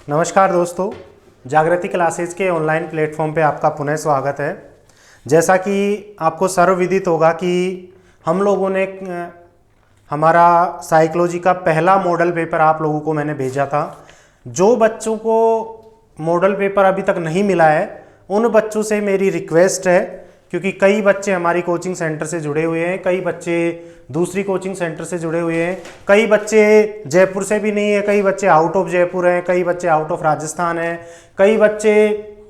नमस्कार दोस्तों, जागृति क्लासेज के ऑनलाइन प्लेटफॉर्म पे आपका पुनः स्वागत है। जैसा कि आपको सर्वविदित होगा कि हम लोगों ने हमारा साइकोलॉजी का पहला मॉडल पेपर आप लोगों को मैंने भेजा था। जो बच्चों को मॉडल पेपर अभी तक नहीं मिला है उन बच्चों से मेरी रिक्वेस्ट है, क्योंकि कई बच्चे हमारी कोचिंग सेंटर से जुड़े हुए हैं, कई बच्चे दूसरी कोचिंग सेंटर से जुड़े हुए हैं, कई बच्चे जयपुर से भी नहीं है, कई बच्चे आउट ऑफ जयपुर हैं, कई बच्चे आउट ऑफ राजस्थान हैं, कई बच्चे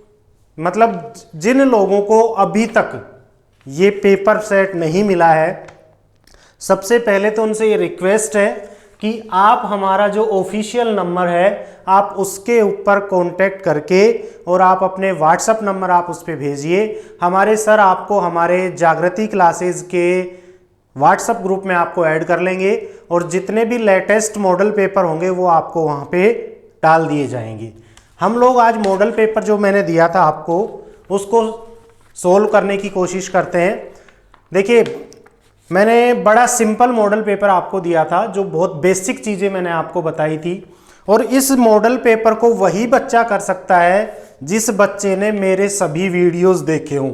मतलब जिन लोगों को अभी तक ये पेपर सेट नहीं मिला है, सबसे पहले तो उनसे ये रिक्वेस्ट है कि आप हमारा जो ऑफिशियल नंबर है आप उसके ऊपर कांटेक्ट करके और आप अपने व्हाट्सएप नंबर आप उस पर भेजिए। हमारे सर आपको हमारे जागृति क्लासेस के व्हाट्सएप ग्रुप में आपको ऐड कर लेंगे और जितने भी लेटेस्ट मॉडल पेपर होंगे वो आपको वहाँ पे डाल दिए जाएंगे। हम लोग आज मॉडल पेपर जो मैंने दिया था आपको उसको सोल्व करने की कोशिश करते हैं। देखिए, मैंने बड़ा सिंपल मॉडल पेपर आपको दिया था, जो बहुत बेसिक चीज़ें मैंने आपको बताई थी, और इस मॉडल पेपर को वही बच्चा कर सकता है जिस बच्चे ने मेरे सभी वीडियोस देखे हों।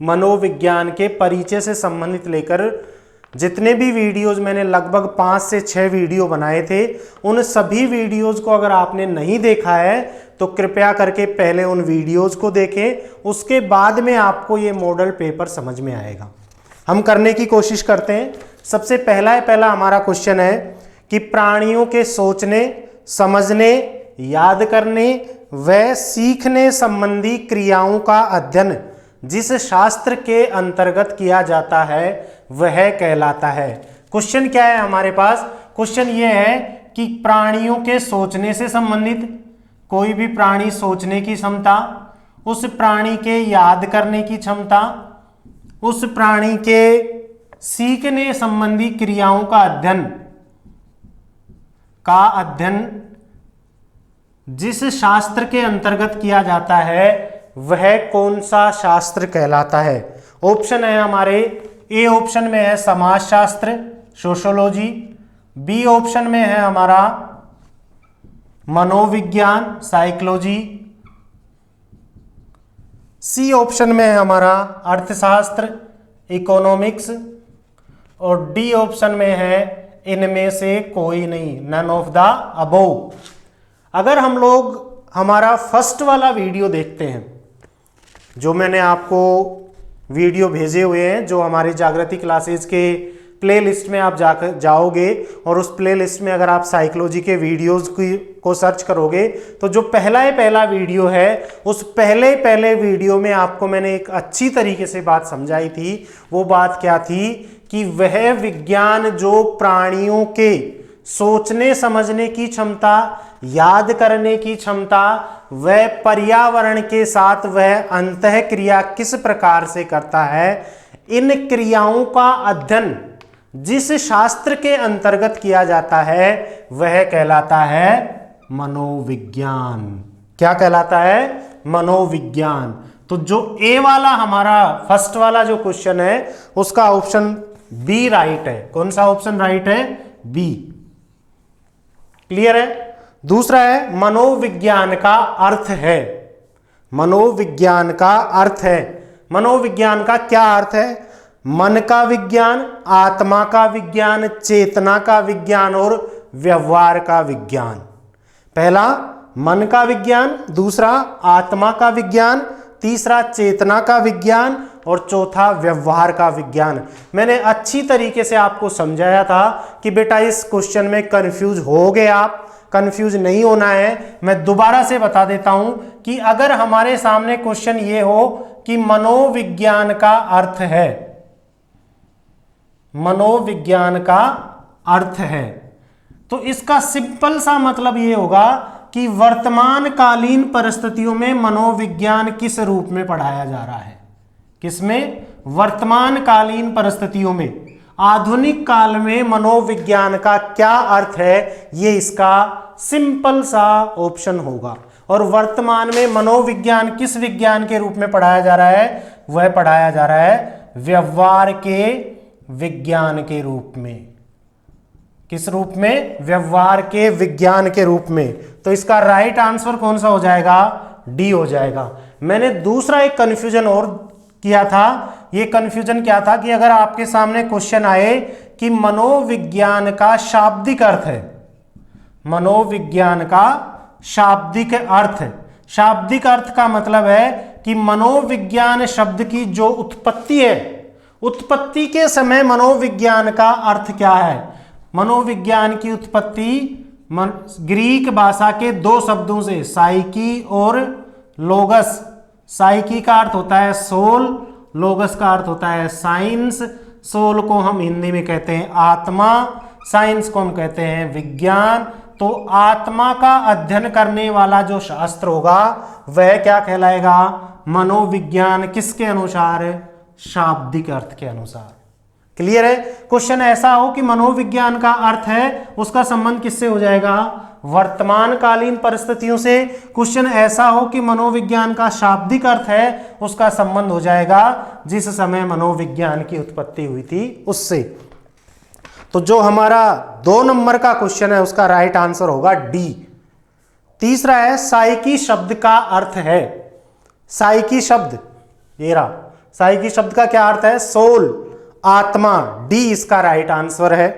मनोविज्ञान के परिचय से संबंधित लेकर जितने भी वीडियोस मैंने लगभग 5 से 6 वीडियो बनाए थे, उन सभी वीडियोस को अगर आपने नहीं देखा है तो कृपया करके पहले उन वीडियोस को देखें, उसके बाद में आपको ये मॉडल पेपर समझ में आएगा। हम करने की कोशिश करते हैं। सबसे पहला हमारा क्वेश्चन है कि प्राणियों के सोचने, समझने, याद करने व सीखने संबंधी क्रियाओं का अध्ययन जिस शास्त्र के अंतर्गत किया जाता है वह कहलाता है। क्वेश्चन क्या है हमारे पास? क्वेश्चन ये है कि प्राणियों के सोचने से संबंधित, कोई भी प्राणी सोचने की क्षमता, उस प्राणी के याद करने की क्षमता, उस प्राणी के सीखने संबंधी क्रियाओं का अध्ययन जिस शास्त्र के अंतर्गत किया जाता है वह कौन सा शास्त्र कहलाता है? ऑप्शन है हमारे, ए ऑप्शन में है समाजशास्त्र सोशियोलॉजी, बी ऑप्शन में है हमारा मनोविज्ञान साइकोलॉजी, सी ऑप्शन में है हमारा अर्थशास्त्र इकोनॉमिक्स, और डी ऑप्शन में है इनमें से कोई नहीं, नन ऑफ द अबोव। अगर हम लोग हमारा फर्स्ट वाला वीडियो देखते हैं, जो मैंने आपको वीडियो भेजे हुए हैं, जो हमारे जागृति क्लासेस के प्ले लिस्ट में आप जाओगे और उस प्ले लिस्ट में अगर आप साइकोलॉजी के वीडियोस को सर्च करोगे तो जो पहला वीडियो है, उस पहले वीडियो में आपको मैंने एक अच्छी तरीके से बात समझाई थी। वो बात क्या थी कि वह विज्ञान जो प्राणियों के सोचने समझने की क्षमता, याद करने की क्षमता, वह पर्यावरण के साथ वह अंतःक्रिया किस प्रकार से करता है, इन क्रियाओं का अध्ययन जिस शास्त्र के अंतर्गत किया जाता है वह कहलाता है मनोविज्ञान। क्या कहलाता है? मनोविज्ञान। तो जो ए वाला हमारा फर्स्ट वाला जो क्वेश्चन है उसका ऑप्शन बी राइट है। कौन सा ऑप्शन राइट है? बी। क्लियर है? दूसरा है मनोविज्ञान का अर्थ है। मनोविज्ञान का अर्थ है। मनोविज्ञान का क्या अर्थ है? मन का विज्ञान, आत्मा का विज्ञान, चेतना का विज्ञान और व्यवहार का विज्ञान। पहला मन का विज्ञान, दूसरा आत्मा का विज्ञान, तीसरा चेतना का विज्ञान और चौथा व्यवहार का विज्ञान। मैंने अच्छी तरीके से आपको समझाया था कि बेटा इस क्वेश्चन में कंफ्यूज हो गए आप, कंफ्यूज नहीं होना है। मैं दोबारा से बता देता हूं कि अगर हमारे सामने क्वेश्चन ये हो कि मनोविज्ञान का अर्थ है, मनोविज्ञान का अर्थ है, तो इसका सिंपल सा मतलब ये होगा कि वर्तमान कालीन परिस्थितियों में मनोविज्ञान किस रूप में पढ़ाया जा रहा है। किसमें? वर्तमान कालीन परिस्थितियों में, आधुनिक काल में मनोविज्ञान का क्या अर्थ है, ये इसका सिंपल सा ऑप्शन होगा। और वर्तमान में मनोविज्ञान किस विज्ञान के रूप में पढ़ाया जा रहा है? वह पढ़ाया जा रहा है व्यवहार के विज्ञान के रूप में। किस रूप में? व्यवहार के विज्ञान के रूप में। तो इसका राइट आंसर कौन सा हो जाएगा? डी हो जाएगा। मैंने दूसरा एक कंफ्यूजन और किया था। ये कंफ्यूजन क्या था कि अगर आपके सामने क्वेश्चन आए कि मनोविज्ञान का शाब्दिक अर्थ है, मनोविज्ञान का शाब्दिक अर्थ, शाब्दिक अर्थ का मतलब है कि मनोविज्ञान शब्द की जो उत्पत्ति है, उत्पत्ति के समय मनोविज्ञान का अर्थ क्या है? मनोविज्ञान की उत्पत्ति ग्रीक भाषा के दो शब्दों से, साइकी और लोगस। साइकी का अर्थ होता है सोल, लोगस का अर्थ होता है साइंस। सोल को हम हिंदी में कहते हैं आत्मा, साइंस को हम कहते हैं विज्ञान। तो आत्मा का अध्ययन करने वाला जो शास्त्र होगा वह क्या कहलाएगा? मनोविज्ञान। किसके अनुसार? शाब्दिक अर्थ के अनुसार। क्लियर है? क्वेश्चन ऐसा हो कि मनोविज्ञान का अर्थ है, उसका संबंध किससे हो जाएगा? वर्तमान कालीन परिस्थितियों से। क्वेश्चन ऐसा हो कि मनोविज्ञान का शाब्दिक अर्थ है, उसका संबंध हो जाएगा जिस समय मनोविज्ञान की उत्पत्ति हुई थी उससे। तो जो हमारा 2 नंबर का क्वेश्चन है उसका राइट आंसर होगा डी। तीसरा है साइकी शब्द का अर्थ है। साइकी शब्द, ये रहा, साइकी शब्द का क्या अर्थ है? सोल, आत्मा। डी इसका राइट आंसर है।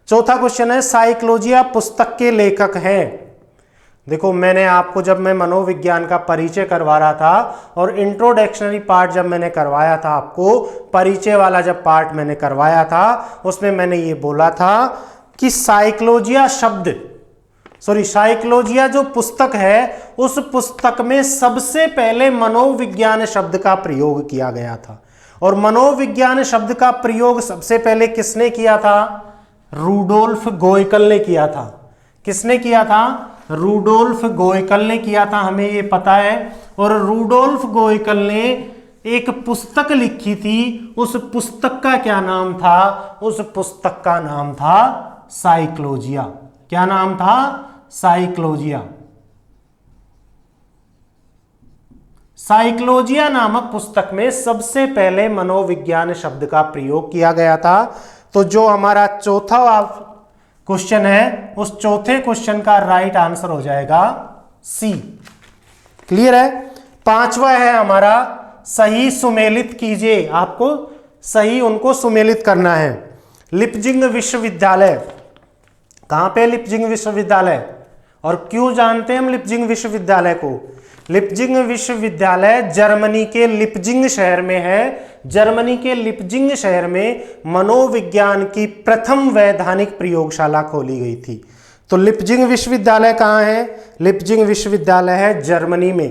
चौथा क्वेश्चन है साइकोलॉजिया पुस्तक के लेखक हैं। देखो मैंने आपको जब मैं मनोविज्ञान का परिचय करवा रहा था और इंट्रोडक्शनरी पार्ट जब मैंने करवाया था, आपको परिचय वाला जब पार्ट मैंने करवाया था, उसमें मैंने ये बोला था कि साइकोलॉजिया शब्द, साइकोलॉजिया जो पुस्तक है उस पुस्तक में सबसे पहले मनोविज्ञान शब्द का प्रयोग किया गया था। और मनोविज्ञान शब्द का प्रयोग सबसे पहले किसने किया था? रूडोल्फ गोयकल ने किया था। किसने किया था? रूडोल्फ गोयकल ने किया था, हमें ये पता है। और रूडोल्फ गोयकल ने एक पुस्तक लिखी थी, उस पुस्तक का क्या नाम था? उस पुस्तक का नाम था साइकोलॉजिया। क्या नाम था? साइकोलॉजिया। साइकोलॉजिया नामक पुस्तक में सबसे पहले मनोविज्ञान शब्द का प्रयोग किया गया था। तो जो हमारा चौथा क्वेश्चन है उस चौथे क्वेश्चन का राइट आंसर हो जाएगा सी। क्लियर है? पांचवा है हमारा सही सुमेलित कीजिए। आपको सही उनको सुमेलित करना है। लिपजिंग विश्वविद्यालय, कहां पे लिपजिंग विश्वविद्यालय? और क्यों जानते हैं हम लिपजिंग विश्वविद्यालय को? लिपजिंग विश्वविद्यालय जर्मनी के लिपजिंग शहर में है। जर्मनी के लिपजिंग शहर में मनोविज्ञान की प्रथम वैधानिक प्रयोगशाला खोली गई थी। तो लिपजिंग विश्वविद्यालय कहाँ है? लिपजिंग विश्वविद्यालय है जर्मनी में।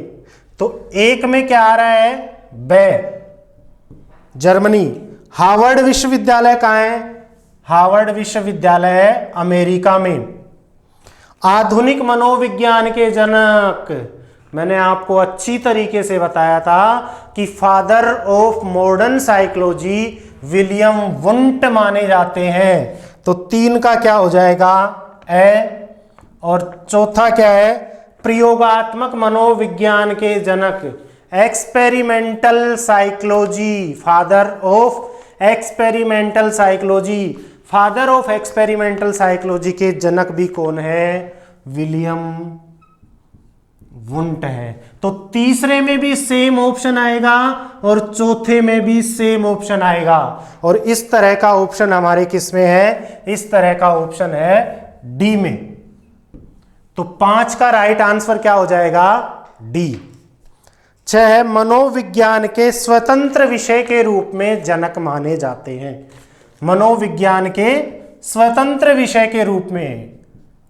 तो एक में क्या आ रहा है? बे, जर्मनी। हार्वर्ड विश्वविद्यालय कहाँ है? हार्वर्ड विश्वविद्यालय है अमेरिका में। आधुनिक मनोविज्ञान के जनक, मैंने आपको अच्छी तरीके से बताया था कि father of modern psychology William Wundt माने जाते हैं। तो 3 का क्या हो जाएगा? ए। और चौथा क्या है? प्रयोगात्मक मनोविज्ञान के जनक, experimental psychology, father of experimental psychology. Father of experimental psychology के जनक भी कौन है? विलियम वुंट है। तो तीसरे में भी सेम ऑप्शन आएगा और चौथे में भी सेम ऑप्शन आएगा। और इस तरह का ऑप्शन हमारे किस में है? इस तरह का ऑप्शन है डी में। तो 5 का राइट आंसर क्या हो जाएगा? डी। 6 मनोविज्ञान के स्वतंत्र विषय के रूप में जनक माने जाते हैं। मनोविज्ञान के स्वतंत्र विषय के रूप में,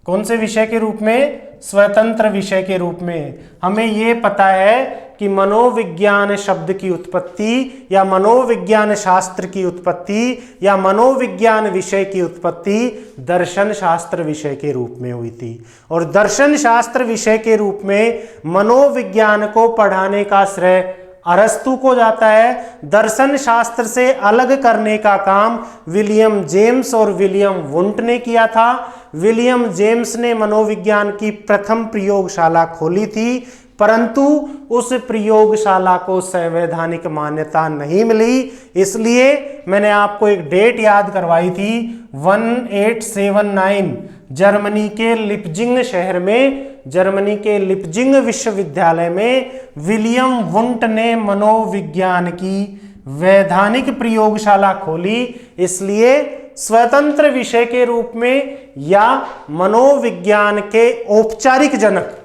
कौन से विषय के रूप में? स्वतंत्र विषय के रूप में। हमें यह पता है कि मनोविज्ञान शब्द की उत्पत्ति या मनोविज्ञान शास्त्र की उत्पत्ति या मनोविज्ञान विषय की उत्पत्ति दर्शन शास्त्र विषय के रूप में हुई थी। और दर्शन शास्त्र विषय के रूप में मनोविज्ञान को पढ़ाने का श्रेय अरस्तु को जाता है। दर्शन शास्त्र से अलग करने का काम विलियम जेम्स और विलियम वुंट ने किया था। विलियम जेम्स ने मनोविज्ञान की प्रथम प्रयोगशाला खोली थी। परंतु उस प्रयोगशाला को संवैधानिक मान्यता नहीं मिली। इसलिए मैंने आपको एक डेट याद करवाई थी 1879 जर्मनी के लिप्जिंग शहर में, जर्मनी के लिप्जिंग विश्वविद्यालय में विलियम वुंट ने मनोविज्ञान की वैधानिक प्रयोगशाला खोली। इसलिए स्वतंत्र विषय के रूप में या मनोविज्ञान के औपचारिक जनक,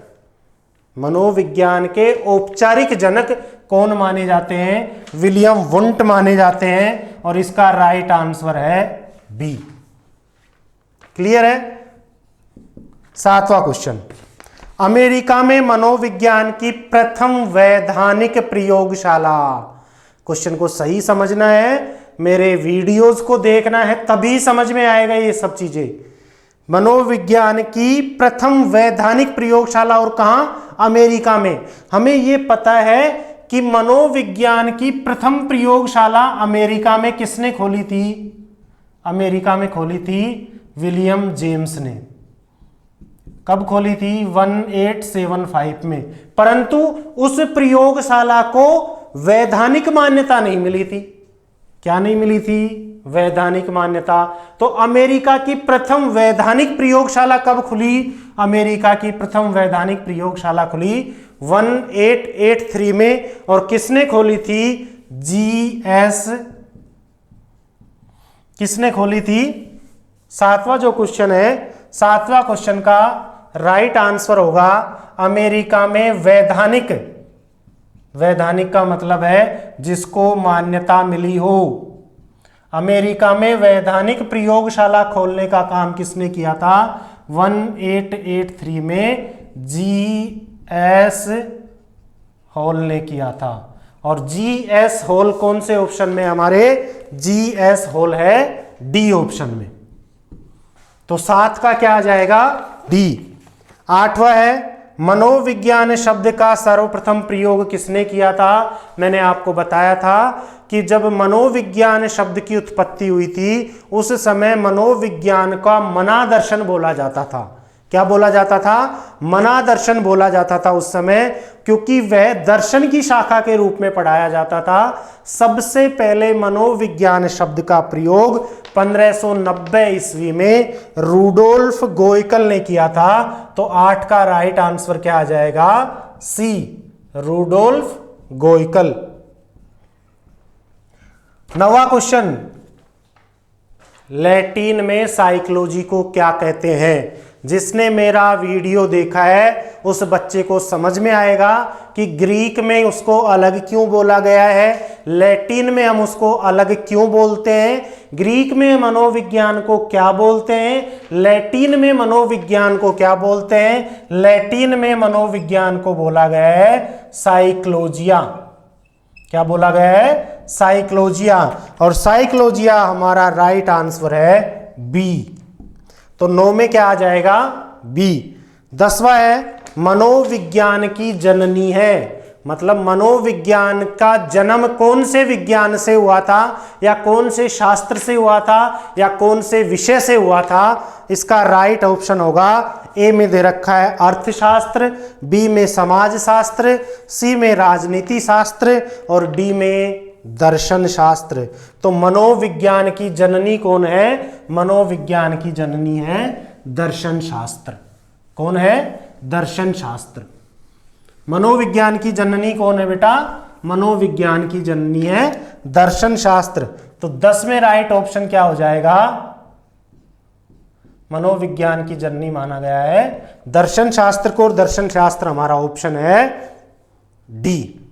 मनोविज्ञान के औपचारिक जनक कौन माने जाते हैं? विलियम वुंट माने जाते हैं। और इसका राइट आंसर है बी। क्लियर है? 7वां क्वेश्चन, अमेरिका में मनोविज्ञान की प्रथम वैधानिक प्रयोगशाला। क्वेश्चन को सही समझना है, मेरे वीडियोस को देखना है, तभी समझ में आएगा ये सब चीजें। मनोविज्ञान की प्रथम वैधानिक प्रयोगशाला और कहां? अमेरिका में। हमें ये पता है कि मनोविज्ञान की प्रथम प्रयोगशाला अमेरिका में किसने खोली थी? अमेरिका में खोली थी विलियम जेम्स ने। कब खोली थी? 1875 में। परंतु उस प्रयोगशाला को वैधानिक मान्यता नहीं मिली थी। क्या नहीं मिली थी? वैधानिक मान्यता। तो अमेरिका की प्रथम वैधानिक प्रयोगशाला कब खुली? अमेरिका की प्रथम वैधानिक प्रयोगशाला खुली 1883 में। और किसने खोली थी? जीएस। किसने खोली थी? 7वां जो क्वेश्चन है, 7वां क्वेश्चन का राइट आंसर होगा अमेरिका में वैधानिक। वैधानिक का मतलब है जिसको मान्यता मिली हो। अमेरिका में वैधानिक प्रयोगशाला खोलने का काम किसने किया था? 1883 में जीएस हॉल ने किया था। और जीएस हॉल कौन से ऑप्शन में? हमारे जीएस हॉल है डी ऑप्शन में। तो 7 का क्या आ जाएगा? डी। 8वां है, मनोविज्ञान शब्द का सर्वप्रथम प्रयोग किसने किया था? मैंने आपको बताया था कि जब मनोविज्ञान शब्द की उत्पत्ति हुई थी उस समय मनोविज्ञान का मनादर्शन बोला जाता था। क्या बोला जाता था? मनादर्शन बोला जाता था उस समय, क्योंकि वह दर्शन की शाखा के रूप में पढ़ाया जाता था। सबसे पहले मनोविज्ञान शब्द का प्रयोग 1590 ईस्वी में रूडोल्फ गोयकल ने किया था। तो 8 का राइट आंसर क्या आ जाएगा? सी, रूडोल्फ गोयकल। 9वां क्वेश्चन, लैटिन में साइकोलॉजी को क्या कहते हैं? जिसने मेरा वीडियो देखा है उस बच्चे को समझ में आएगा कि ग्रीक में उसको अलग क्यों बोला गया है, लैटिन में हम उसको अलग क्यों बोलते हैं, ग्रीक में मनोविज्ञान को क्या बोलते हैं, लैटिन में मनोविज्ञान को क्या बोलते हैं। लैटिन में मनोविज्ञान को बोला गया है साइकोलॉजिया। क्या बोला गया है? साइकोलॉजिया। और साइकोलॉजिया हमारा राइट आंसर है बी। तो 9 में क्या आ जाएगा? बी। 10वां है, मनोविज्ञान की जननी है। मतलब मनोविज्ञान का जन्म कौन से विज्ञान से हुआ था, या कौन से शास्त्र से हुआ था, या कौन से विषय से हुआ था? इसका राइट ऑप्शन होगा, ए में दे रखा है अर्थशास्त्र, बी में समाजशास्त्र, सी में राजनीति शास्त्र और डी में दर्शन शास्त्र। तो मनोविज्ञान की जननी कौन है? मनोविज्ञान की जननी है दर्शन शास्त्र। कौन है? दर्शन शास्त्र। मनोविज्ञान की जननी कौन है बेटा? मनोविज्ञान की जननी है दर्शन शास्त्र। तो 10 में राइट ऑप्शन क्या हो जाएगा? मनोविज्ञान की जननी माना गया है दर्शन शास्त्र को, और दर्शन शास्त्र हमारा ऑप्शन है डी।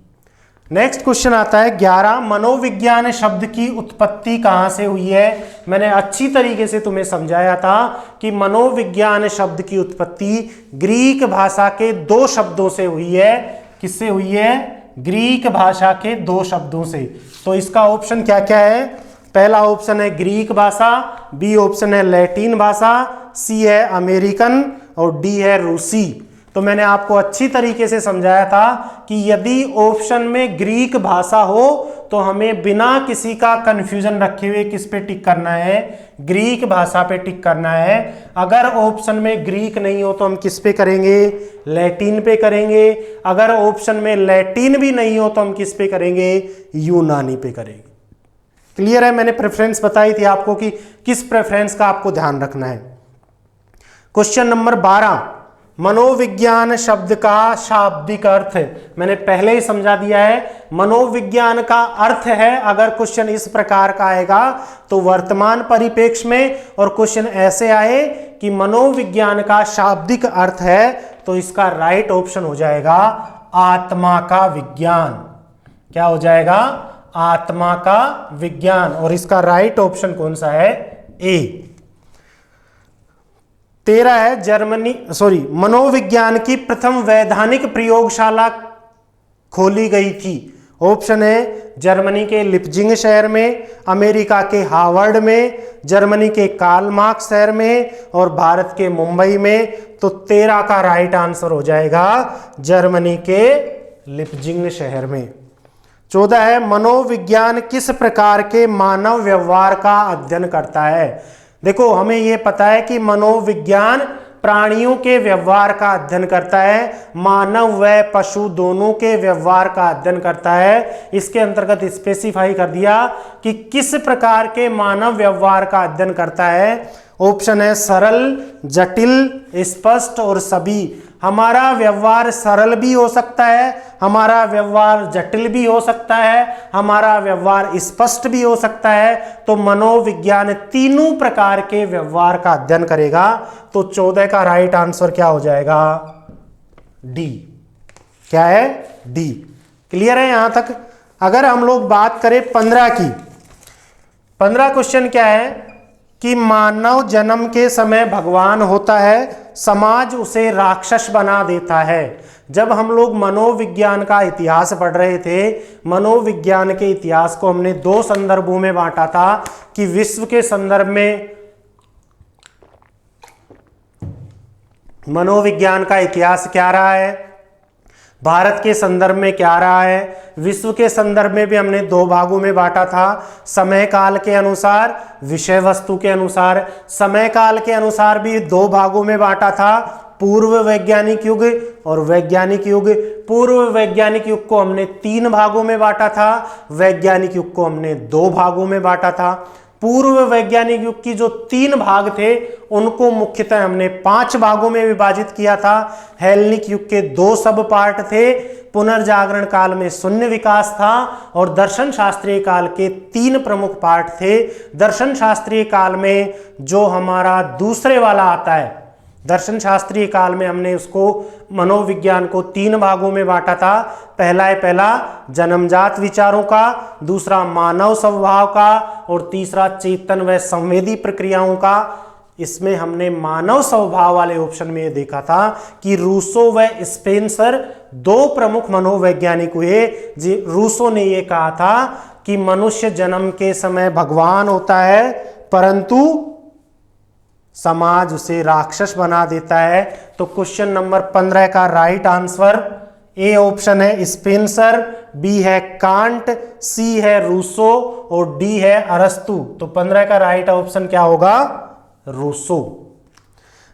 नेक्स्ट क्वेश्चन आता है 11, मनोविज्ञान शब्द की उत्पत्ति कहां से हुई है? मैंने अच्छी तरीके से तुम्हें समझाया था कि मनोविज्ञान शब्द की उत्पत्ति ग्रीक भाषा के 2 शब्दों से हुई है। किससे हुई है? ग्रीक भाषा के 2 शब्दों से। तो इसका ऑप्शन क्या क्या है? पहला ऑप्शन है ग्रीक भाषा, बी ऑप्शन है लैटिन भाषा, सी है अमेरिकन और डी है रूसी। तो मैंने आपको अच्छी तरीके से समझाया था कि यदि ऑप्शन में ग्रीक भाषा हो तो हमें बिना किसी का कंफ्यूजन रखे हुए किस पे टिक करना है, ग्रीक भाषा पे टिक करना है। अगर ऑप्शन में ग्रीक नहीं हो तो हम किस पे करेंगे, लैटिन पे करेंगे। अगर ऑप्शन में लैटिन भी नहीं हो तो हम किस पे करेंगे, यूनानी पे करेंगे। क्लियर है? मैंने प्रेफरेंस बताई थी आपको कि किस प्रेफरेंस का आपको ध्यान रखना है। क्वेश्चन नंबर 12, मनोविज्ञान शब्द का शाब्दिक अर्थ। मैंने पहले ही समझा दिया है, मनोविज्ञान का अर्थ है। अगर क्वेश्चन इस प्रकार का आएगा तो वर्तमान परिप्रेक्ष्य में, और क्वेश्चन ऐसे आए कि मनोविज्ञान का शाब्दिक अर्थ है, तो इसका राइट ऑप्शन हो जाएगा आत्मा का विज्ञान। क्या हो जाएगा, आत्मा का विज्ञान। और इसका राइट ऑप्शन कौन सा है, ए। 13 है मनोविज्ञान की प्रथम वैधानिक प्रयोगशाला खोली गई थी। ऑप्शन है जर्मनी के लिप्जिंग शहर में, अमेरिका के हार्वर्ड में, जर्मनी के कार्ल मार्क्स शहर में, और भारत के मुंबई में। तो 13 का राइट आंसर हो जाएगा जर्मनी के लिप्जिंग शहर में। 14 है मनोविज्ञान किस प्रकार के मानव व्यवहार का अध्ययन करता है। देखो, हमें यह पता है कि मनोविज्ञान प्राणियों के व्यवहार का अध्ययन करता है, मानव व पशु दोनों के व्यवहार का अध्ययन करता है। इसके अंतर्गत स्पेसिफाई कर दिया कि किस प्रकार के मानव व्यवहार का अध्ययन करता है। ऑप्शन है सरल, जटिल, स्पष्ट और सभी। हमारा व्यवहार सरल भी हो सकता है, हमारा व्यवहार जटिल भी हो सकता है, हमारा व्यवहार स्पष्ट भी हो सकता है। तो मनोविज्ञान तीनों प्रकार के व्यवहार का अध्ययन करेगा। तो 14 का राइट आंसर क्या हो जाएगा, डी। क्या है, डी। क्लियर है यहां तक? अगर हम लोग बात करें 15 की, 15 क्वेश्चन क्या है कि मानव जन्म के समय भगवान होता है, समाज उसे राक्षस बना देता है। जब हम लोग मनोविज्ञान का इतिहास पढ़ रहे थे, मनोविज्ञान के इतिहास को हमने 2 संदर्भों में बांटा था कि विश्व के संदर्भ में मनोविज्ञान का इतिहास क्या रहा है, भारत के संदर्भ में क्या रहा है। विश्व के संदर्भ में भी हमने 2 भागों में बांटा था, समय काल के अनुसार, विषय वस्तु के अनुसार। समय काल के अनुसार भी 2 भागों में बांटा था, पूर्व वैज्ञानिक युग और वैज्ञानिक युग। पूर्व वैज्ञानिक युग को हमने 3 भागों में बांटा था, वैज्ञानिक युग को हमने 2 भागों में बांटा था। पूर्व वैज्ञानिक युग की जो 3 भाग थे उनको मुख्यतः हमने 5 भागों में विभाजित किया था। हेलेनिक युग के 2 सब पार्ट थे, पुनर्जागरण काल में शून्य विकास था, और दर्शन शास्त्रीय काल के 3 प्रमुख पार्ट थे। दर्शन शास्त्रीय काल में जो हमारा दूसरे वाला आता है, दर्शन शास्त्रीय काल में हमने उसको मनोविज्ञान को 3 भागों में बांटा था। पहला जन्मजात विचारों का, दूसरा मानव स्वभाव का, और तीसरा चेतन व संवेदी प्रक्रियाओं का। इसमें हमने मानव स्वभाव वाले ऑप्शन में देखा था कि रूसो व स्पेंसर 2 प्रमुख मनोवैज्ञानिक हुए। रूसो ने यह कहा था कि मनुष्य जन्म के समय भगवान होता है, परंतु समाज उसे राक्षस बना देता है। तो क्वेश्चन नंबर 15 का राइट आंसर ए ऑप्शन है स्पेंसर, बी है कांट, सी है रूसो और डी है अरस्तु। तो 15 का राइट ऑप्शन क्या होगा, रूसो।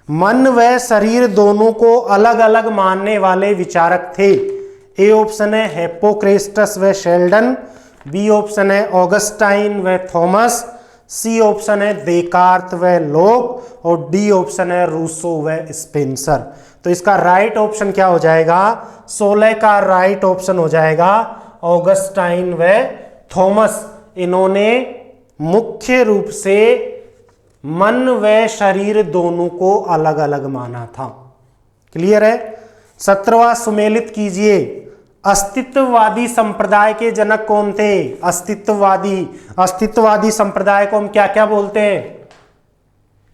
मन व शरीर दोनों को अलग अलग मानने वाले विचारक थे। ए ऑप्शन है हिप्पोक्रेटस व शेल्डन, बी ऑप्शन है ऑगस्टाइन व थॉमस, सी ऑप्शन है देकार्त व लोक, और डी ऑप्शन है रूसो व स्पेंसर। तो इसका राइट ऑप्शन क्या हो जाएगा, 16 का राइट ऑप्शन हो जाएगा ऑगस्टाइन व थॉमस। इन्होंने मुख्य रूप से मन व शरीर दोनों को अलग अलग माना था। क्लियर है? 17वां सुमेलित कीजिए। अस्तित्ववादी संप्रदाय के जनक कौन थे? अस्तित्ववादी संप्रदाय को हम क्या क्या बोलते हैं?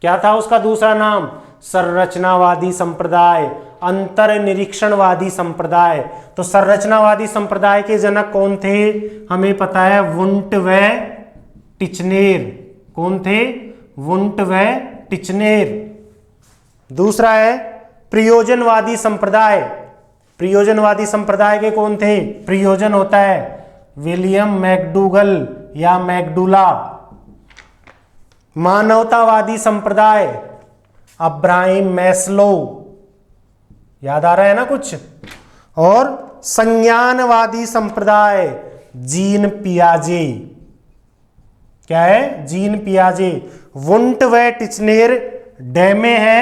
क्या था उसका दूसरा नाम? संरचनावादी संप्रदाय, अंतर्निरीक्षणवादी संप्रदाय। तो संरचनावादी संप्रदाय के जनक कौन थे? हमें पता है वुंट व टिचनेर। कौन थे? वुंट व टिचनेर। दूसरा है प्रयोजनवादी संप्रदाय। प्रयोजनवादी संप्रदाय के कौन थे? प्रयोजन होता है विलियम मैकडूगल या मैकडूला। मानवतावादी संप्रदाय अब्राहिम मैस्लो, याद आ रहा है ना कुछ। और संज्ञानवादी संप्रदाय जीन पियाजे, क्या है, जीन पियाजे। वुंट व टिचनेर डे में है,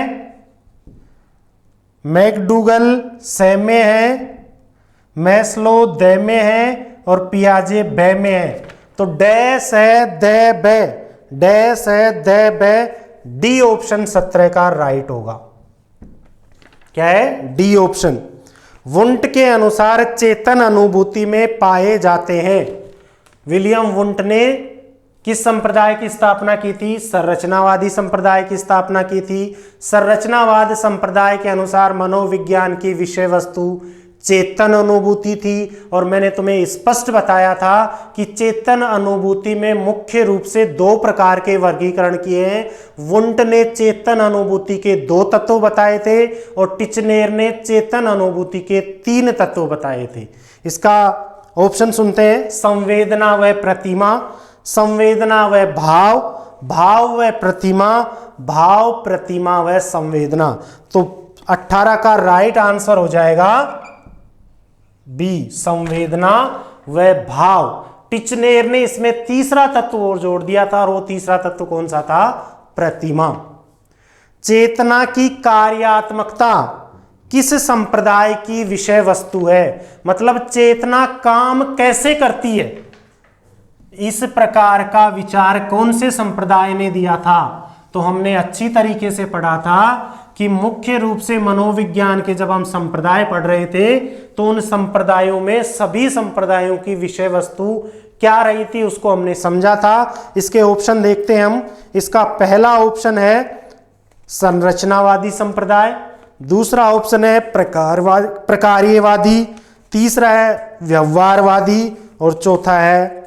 मैकडूगल से में है, मैस्लो दे में है और पियाजे बे में है। तो डे से दे बे, डे से दे बे, डी ऑप्शन 17 का राइट होगा। क्या है, डी ऑप्शन। वुंट के अनुसार चेतन अनुभूति में पाए जाते हैं। विलियम वुंट ने किस संप्रदाय की स्थापना की थी? संरचनावादी संप्रदाय की स्थापना की थी। संरचनावाद संप्रदाय के अनुसार मनोविज्ञान की विषय वस्तु चेतन अनुभूति थी। और मैंने तुम्हें स्पष्ट बताया था कि चेतन अनुभूति में मुख्य रूप से 2 प्रकार के वर्गीकरण किए हैं। वुंट ने चेतन अनुभूति के 2 तत्व बताए थे और टिचनेर ने चेतन अनुभूति के 3 तत्व बताए थे। इसका ऑप्शन सुनते हैं। संवेदना व प्रतिमा, संवेदना व भाव, भाव व प्रतिमा, भाव प्रतिमा व संवेदना। तो 18 का राइट आंसर हो जाएगा बी, संवेदना व भाव। टिचनेर ने इसमें तीसरा तत्व और जोड़ दिया था और वो तीसरा तत्व कौन सा था? प्रतिमा। चेतना की कार्यात्मकता किस संप्रदाय की विषय वस्तु है? मतलब चेतना काम कैसे करती है, इस प्रकार का विचार कौन से संप्रदाय ने दिया था? तो हमने अच्छी तरीके से पढ़ा था कि मुख्य रूप से मनोविज्ञान के जब हम संप्रदाय पढ़ रहे थे तो उन संप्रदायों में सभी संप्रदायों की विषय वस्तु क्या रही थी उसको हमने समझा था। इसके ऑप्शन देखते हैं हम। इसका पहला ऑप्शन है संरचनावादी संप्रदाय, दूसरा ऑप्शन है प्रकार्यवादी, तीसरा है व्यवहारवादी और चौथा है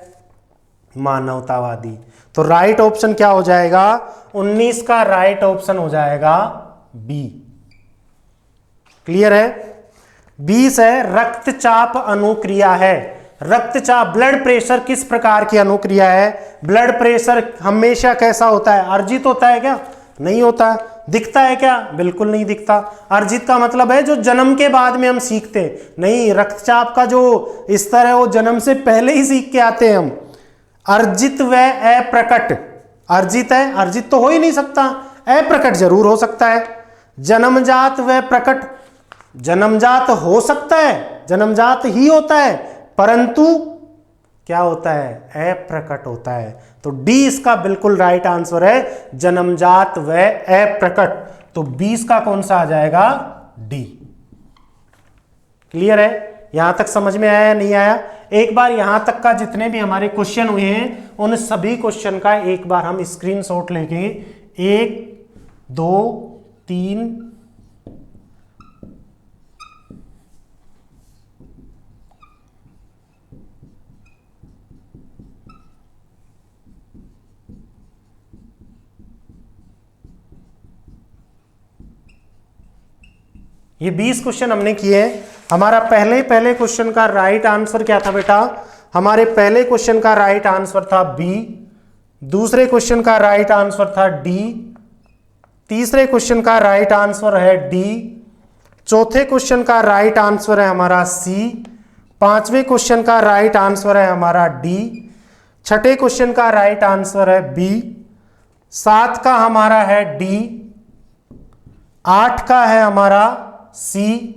मानवतावादी। तो राइट ऑप्शन क्या हो जाएगा? 19 का राइट ऑप्शन हो जाएगा बी। क्लियर है? 20 है रक्तचाप अनुक्रिया है। रक्तचाप, ब्लड प्रेशर किस प्रकार की अनुक्रिया है? ब्लड प्रेशर हमेशा कैसा होता है? अर्जित होता है क्या? नहीं होता। दिखता है क्या? बिल्कुल नहीं दिखता। अर्जित का मतलब है जो जन्म के बाद में हम सीखते हैं। नहीं, रक्तचाप का जो स्तर है वो जन्म से पहले ही सीख के आते हैं हम। अर्जित व अप्रकट, अर्जित है, अर्जित तो हो ही नहीं सकता, अप्रकट जरूर हो सकता है। जन्मजात व प्रकट, जन्मजात हो सकता है, जन्मजात ही होता है, परंतु क्या होता है? अप्रकट होता है। तो डी इसका बिल्कुल राइट आंसर है, जन्मजात व अप्रकट। तो 20 का कौन सा आ जाएगा? डी। क्लियर है? यहां तक समझ में आया या नहीं आया? एक बार यहां तक का जितने भी हमारे क्वेश्चन हुए हैं उन सभी क्वेश्चन का एक बार हम स्क्रीनशॉट लेके 1 2 3 ये 20 क्वेश्चन हमने किए हैं। हमारा पहले क्वेश्चन का राइट आंसर क्या था बेटा? हमारे पहले क्वेश्चन का राइट आंसर था बी, दूसरे क्वेश्चन का राइट आंसर था डी, तीसरे क्वेश्चन का राइट आंसर है डी, चौथे क्वेश्चन का राइट आंसर है हमारा सी, पांचवें क्वेश्चन का राइट आंसर है हमारा डी, छठे क्वेश्चन का राइट आंसर है बी, 7 का हमारा है डी, 8 का है हमारा सी,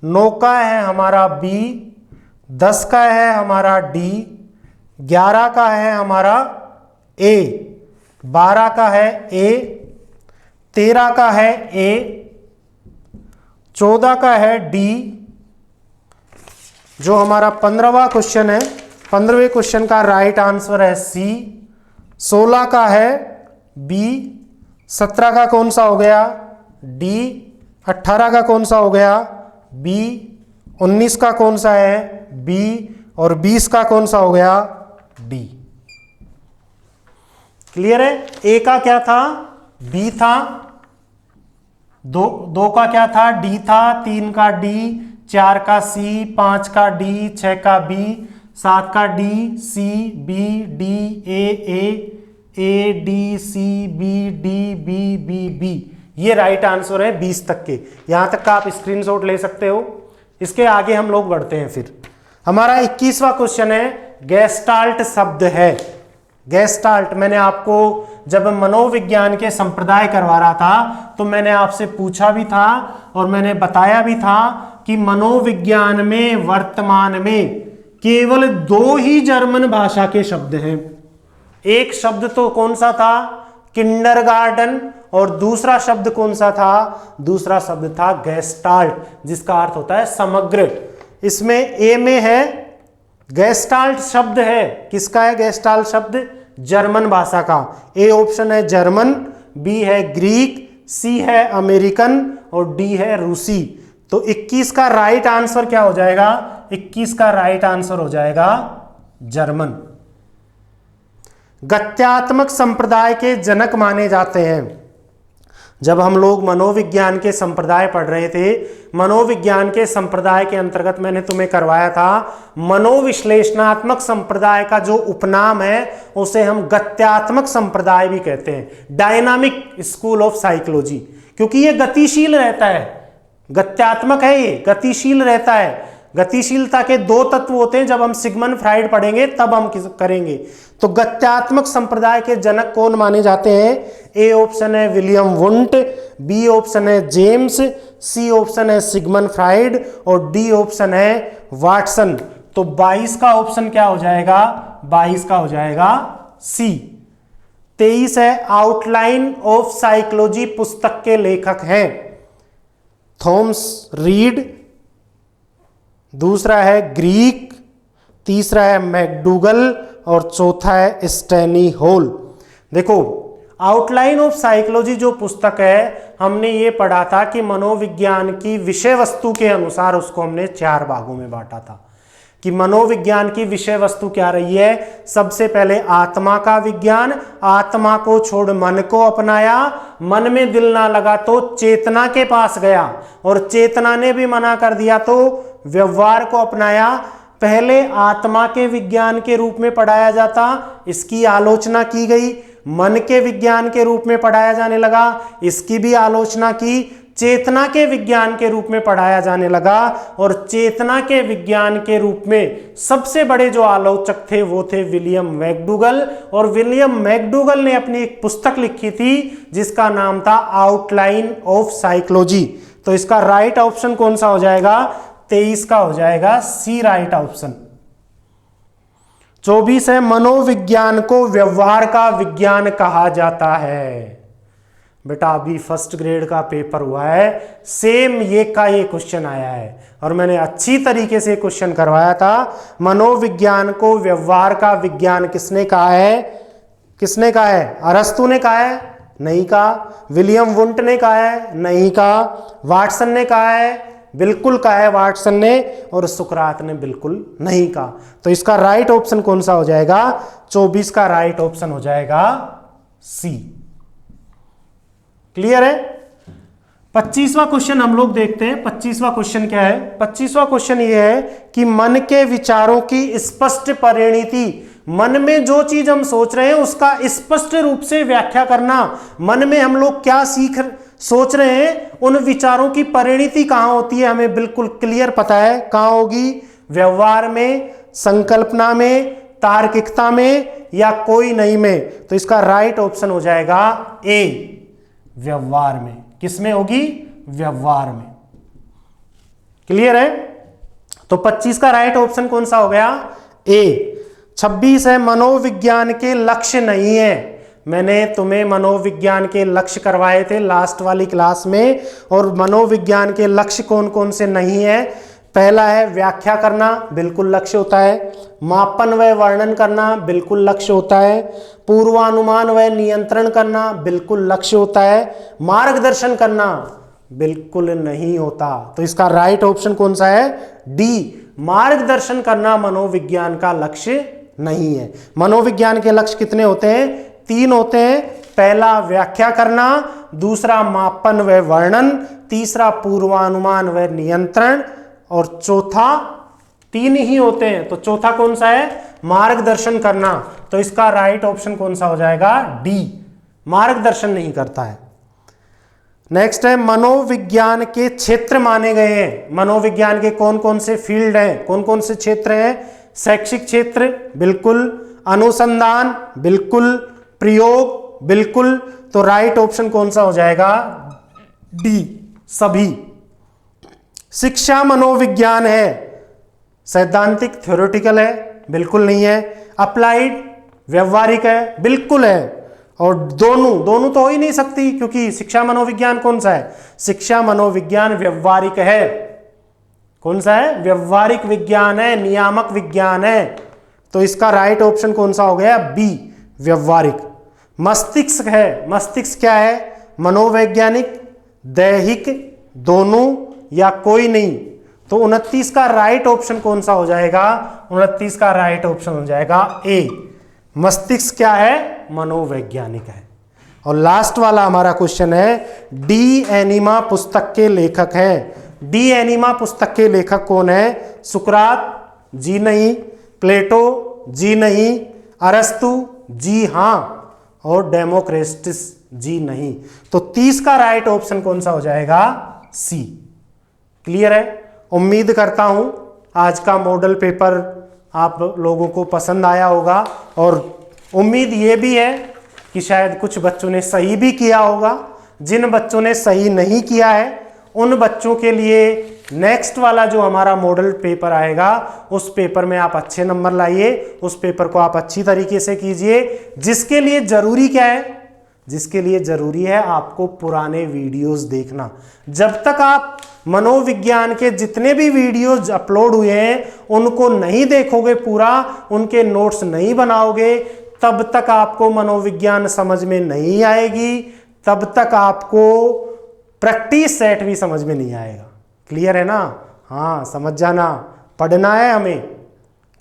9 का है हमारा बी, 10 का है हमारा डी, 11 का है हमारा ए, 12 का है ए, 13 का है ए, 14 का है डी, जो हमारा 15वां क्वेश्चन है 15वें क्वेश्चन का राइट आंसर है सी, 16 का है बी, 17 का कौन सा हो गया? डी, 18 का कौन सा हो गया? बी, 19 का कौन सा है? बी, और 20 का कौन सा हो गया? डी। क्लियर है? ए का क्या था? बी था, दो का क्या था? डी था, 3 का डी, 4 का सी, 5 का डी, 6 का बी, 7 का D, C, B, D, A, D, C, B, D, B, ये राइट आंसर है 20 तक के। यहां तक का आप स्क्रीनशॉट ले सकते हो। इसके आगे हम लोग बढ़ते हैं। फिर हमारा 21वां क्वेश्चन है, गेस्टाल्ट शब्द है। गेस्टाल्ट, मैंने आपको जब मनोविज्ञान के संप्रदाय करवा रहा था तो मैंने आपसे पूछा भी था और मैंने बताया भी था कि मनोविज्ञान में वर्तमान में केवल 2 ही जर्मन भाषा के शब्द हैं। एक शब्द तो कौन सा था, किंडरगार्टन, और दूसरा शब्द कौन सा था, दूसरा शब्द था गेस्टाल्ट, जिसका अर्थ होता है समग्र। इसमें ए में है गेस्टाल्ट शब्द है, किसका है गेस्टाल्ट शब्द, जर्मन भाषा का। ए ऑप्शन है जर्मन, बी है ग्रीक, सी है अमेरिकन और डी है रूसी। तो 21 का राइट आंसर क्या हो जाएगा, 21 का राइट आंसर हो जाएगा जर्मन। गत्यात्मक संप्रदाय के जनक माने जाते हैं। जब हम लोग मनोविज्ञान के संप्रदाय पढ़ रहे थे, मनोविज्ञान के संप्रदाय के अंतर्गत मैंने तुम्हें करवाया था मनोविश्लेषणात्मक संप्रदाय का जो उपनाम है उसे हम गत्यात्मक संप्रदाय भी कहते हैं, डायनामिक स्कूल ऑफ साइकोलॉजी, क्योंकि ये गतिशील रहता है। गत्यात्मक है, ये गतिशील रहता है। गतिशीलता के 2 तत्व होते हैं, जब हम सिगमंड फ्राइड पढ़ेंगे तब हम करेंगे। तो गत्यात्मक संप्रदाय के जनक कौन माने जाते हैं, ए ऑप्शन है विलियम वुंट, बी ऑप्शन है जेम्स, सी ऑप्शन है सिगमंड फ्राइड और डी ऑप्शन है वाटसन। तो 22 का ऑप्शन क्या हो जाएगा, 22 का हो जाएगा सी। 23 है आउटलाइन ऑफ साइकोलॉजी पुस्तक के लेखक हैं थॉमस रीड, दूसरा है ग्रीक, तीसरा है मैकडूगल और चौथा है स्टैनी हॉल। देखो आउटलाइन ऑफ साइकोलॉजी जो पुस्तक है, हमने ये पढ़ा था कि मनोविज्ञान की विषय वस्तु के अनुसार उसको हमने 4 भागों में बांटा था कि मनोविज्ञान की विषय वस्तु क्या रही है। सबसे पहले आत्मा का विज्ञान, आत्मा को छोड़ मन को अपनाया, मन में दिल ना लगा तो चेतना के पास गया और चेतना ने भी मना कर दिया तो व्यवहार को अपनाया। पहले आत्मा के विज्ञान के रूप में पढ़ाया जाता, इसकी आलोचना की गई। मन के विज्ञान के रूप में पढ़ाया जाने लगा, इसकी भी आलोचना की। चेतना के विज्ञान के रूप में पढ़ाया जाने लगा और चेतना के विज्ञान के रूप में सबसे बड़े जो आलोचक थे वो थे विलियम मैकडूगल। और विलियम मैकडूगल ने अपनी एक पुस्तक लिखी थी जिसका नाम था आउटलाइन ऑफ साइकोलॉजी। तो इसका राइट ऑप्शन कौन सा हो जाएगा, 23 का हो जाएगा सी राइट ऑप्शन। 24 है मनोविज्ञान को व्यवहार का विज्ञान कहा जाता है। बेटा अभी फर्स्ट ग्रेड का पेपर हुआ है, सेम ये क्वेश्चन आया है और मैंने अच्छी तरीके से क्वेश्चन करवाया था। मनोविज्ञान को व्यवहार का विज्ञान किसने कहा है, किसने कहा है, अरस्तु ने कहा है, नहीं कहा। विलियम वुंट ने कहा है, नहीं कहा। वाटसन ने कहा है, बिल्कुल कहा है वाटसन ने। और सुकरात ने बिल्कुल नहीं कहा। तो इसका राइट ऑप्शन कौन सा हो जाएगा, 24 का राइट ऑप्शन हो जाएगा सी। क्लियर है। 25वां क्वेश्चन हम लोग देखते हैं। 25वां क्वेश्चन क्या है, 25वां क्वेश्चन ये है कि मन के विचारों की स्पष्ट परिणति, मन में जो चीज हम सोच रहे हैं उसका स्पष्ट रूप से व्याख्या करना। मन में हम लोग क्या सोच रहे हैं, उन विचारों की परिणति कहां होती है हमें बिल्कुल क्लियर पता है। कहां होगी, व्यवहार में, संकल्पना में, तार्किकता में या कोई नहीं में। तो इसका राइट ऑप्शन हो जाएगा ए, व्यवहार में। किसमें होगी, व्यवहार में। क्लियर है। तो 25 का राइट ऑप्शन कौन सा हो गया, ए। 26 है मनोविज्ञान के लक्ष्य नहीं है। मैंने तुम्हें मनोविज्ञान के लक्ष्य करवाए थे लास्ट वाली क्लास में, और मनोविज्ञान के लक्ष्य कौन कौन से नहीं है। पहला है व्याख्या करना, बिल्कुल लक्ष्य होता है। मापन व वर्णन करना, बिल्कुल लक्ष्य होता है। पूर्वानुमान व नियंत्रण करना, बिल्कुल लक्ष्य होता है। मार्गदर्शन करना बिल्कुल नहीं होता। तो इसका राइट ऑप्शन कौन सा है, डी, मार्गदर्शन करना मनोविज्ञान का लक्ष्य नहीं है। मनोविज्ञान के लक्ष्य कितने होते हैं, 3 होते हैं। पहला व्याख्या करना, दूसरा मापन व वर्णन, तीसरा पूर्वानुमान व नियंत्रण और चौथा तीन ही होते हैं, तो चौथा कौन सा है? मार्गदर्शन करना। तो इसका राइट ऑप्शन कौन सा हो जाएगा? डी, मार्गदर्शन नहीं करता है। नेक्स्ट है मनोविज्ञान के क्षेत्र माने गए हैं। मनोविज्ञान के कौन कौन से फील्ड हैं, कौन कौन से क्षेत्र हैं? शैक्षिक क्षेत्र बिल्कुल, अनुसंधान बिल्कुल, प्रयोग बिल्कुल। तो राइट ऑप्शन कौन सा हो जाएगा? डी, सभी। शिक्षा मनोविज्ञान है, सैद्धांतिक थ्योरेटिकल है? बिल्कुल नहीं है। अप्लाइड व्यवहारिक है? बिल्कुल है। और दोनों तो हो ही नहीं सकती, क्योंकि शिक्षा मनोविज्ञान कौन सा है? शिक्षा मनोविज्ञान व्यवहारिक है। कौन सा है? व्यवहारिक विज्ञान है, नियामक विज्ञान है। तो इसका राइट ऑप्शन कौन सा हो गया? बी, व्यवहारिक। मस्तिष्क है, मस्तिष्क क्या है? मनोवैज्ञानिक, दैहिक, दोनों या कोई नहीं। तो 29 का राइट ऑप्शन कौन सा हो जाएगा? 29 का राइट ऑप्शन हो जाएगा ए, मस्तिष्क क्या है? मनोवैज्ञानिक है। और लास्ट वाला हमारा क्वेश्चन है, डी एनिमा पुस्तक के लेखक हैं। डी एनिमा पुस्तक के लेखक कौन है? सुकरात? जी नहीं। प्लेटो? जी नहीं। अरस्तु? जी हां। और डेमोक्रिटस? जी नहीं। तो 30 का राइट ऑप्शन कौन सा हो जाएगा? सी। क्लियर है? उम्मीद करता हूं आज का मॉडल पेपर आप लोगों को पसंद आया होगा, और उम्मीद ये भी है कि शायद कुछ बच्चों ने सही भी किया होगा। जिन बच्चों ने सही नहीं किया है उन बच्चों के लिए नेक्स्ट वाला जो हमारा मॉडल पेपर आएगा, उस पेपर में आप अच्छे नंबर लाइए, उस पेपर को आप अच्छी तरीके से कीजिए। जिसके लिए जरूरी क्या है? जिसके लिए जरूरी है आपको पुराने वीडियोस देखना। जब तक आप मनोविज्ञान के जितने भी वीडियोस अपलोड हुए हैं उनको नहीं देखोगे पूरा, उनके नोट्स नहीं बनाओगे, तब तक आपको मनोविज्ञान समझ में नहीं आएगी, तब तक आपको प्रैक्टिस सेट भी समझ में नहीं आएगा। क्लियर है ना? हाँ, समझ जाना, पढ़ना है हमें।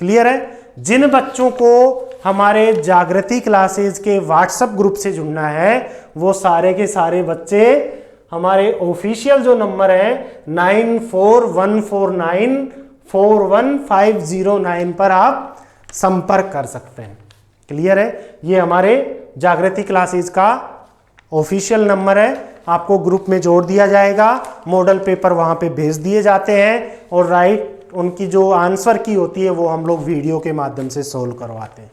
क्लियर है? जिन बच्चों को हमारे जागृति क्लासेज के व्हाट्सएप ग्रुप से जुड़ना है, वो सारे के सारे बच्चे हमारे ऑफिशियल जो नंबर है 9414941509 पर आप संपर्क कर सकते हैं। क्लियर है? ये हमारे जागृति क्लासेज का ऑफिशियल नंबर है, आपको ग्रुप में जोड़ दिया जाएगा, मॉडल पेपर वहां पे भेज दिए जाते हैं, और राइट उनकी जो आंसर की होती है वो हम लोग वीडियो के माध्यम से सोल्व करवाते हैं।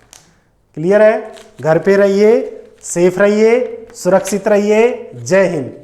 क्लियर है? घर पे रहिए, सेफ रहिए, सुरक्षित रहिए। जय हिंद।